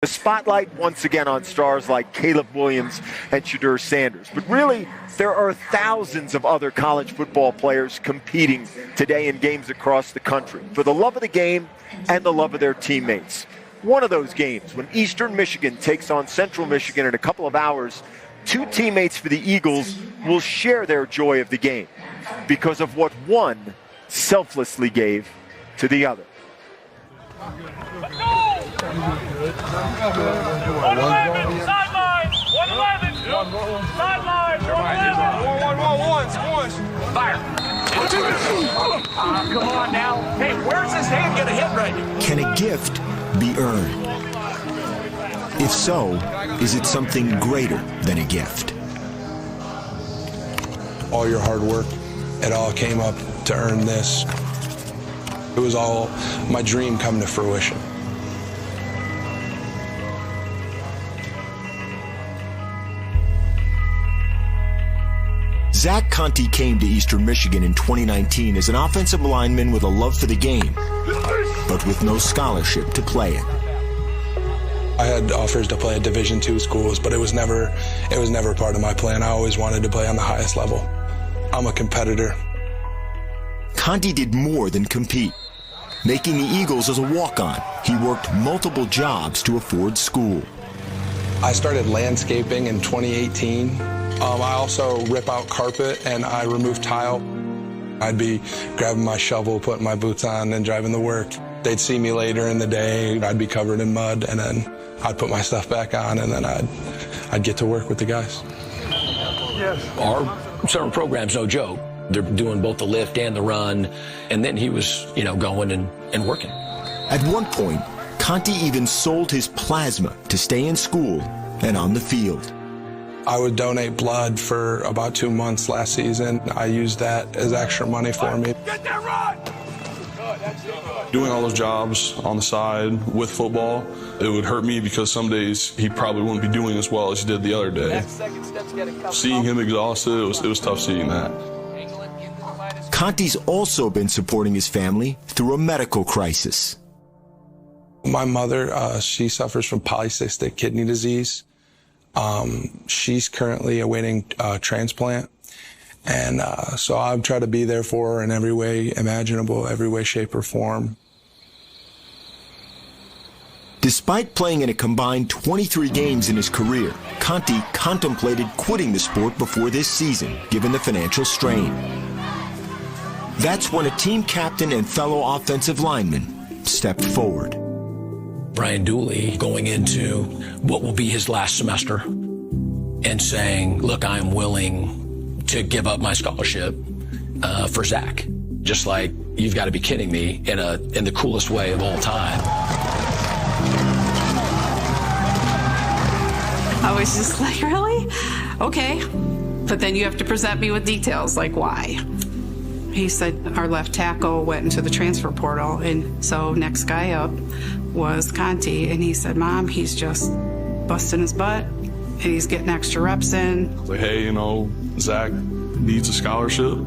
The spotlight once again on stars like Caleb Williams and Shedeur Sanders. But really, there are thousands of other college football players competing today in games across the country for the love of the game and the love of their teammates. One of those games, when Eastern Michigan takes on Central Michigan in a couple of hours, two teammates for the Eagles will share their joy of the game because of what one selflessly gave to the other. 111, sideline, 111, sideline, 111, fire. Come on now. Hey, where's his hand gonna hit right now? Can a gift be earned? If so, is it something greater than a gift? All your hard work, it all came up to earn this. It was all my dream come to fruition. Zack came to Eastern Michigan in 2019 as an offensive lineman with a love for the game, but with no scholarship to play it. I had offers to play at Division II schools, but it was never part of my plan. I always wanted to play on the highest level. I'm a competitor. Conti did more than compete. Making the Eagles as a walk-on, he worked multiple jobs to afford school. I started landscaping in 2018. I also rip out carpet and I remove tile. I'd be grabbing my shovel, putting my boots on and driving to work. They'd see me later in the day. I'd be covered in mud and then I'd put my stuff back on and then I'd get to work with the guys. Yes. Our summer program's no joke. They're doing both the lift and the run, and then he was, going and working. At one point, Conti even sold his plasma to stay in school and on the field. I would donate blood for about 2 months last season. I used that as extra money for me. Get that run! Doing all those jobs on the side with football, it would hurt me because some days he probably wouldn't be doing as well as he did the other day. Seeing him exhausted, it was tough seeing that. Conti's also been supporting his family through a medical crisis. My mother, she suffers from polycystic kidney disease. She's currently awaiting transplant. And so I've tried to be there for her in every way imaginable, every way, shape, or form. Despite playing in a combined 23 games in his career, Conti contemplated quitting the sport before this season, given the financial strain. That's when a team captain and fellow offensive lineman stepped forward. Brian Dooley going into what will be his last semester and saying, look, I'm willing to give up my scholarship for Zack. Just like, you've got to be kidding me, in the coolest way of all time. I was just like, really? Okay. But then you have to present me with details, like why? He said our left tackle went into the transfer portal, and so next guy up was Conti, and he said, Mom, he's just busting his butt, and he's getting extra reps in. Like, hey, Zack needs a scholarship.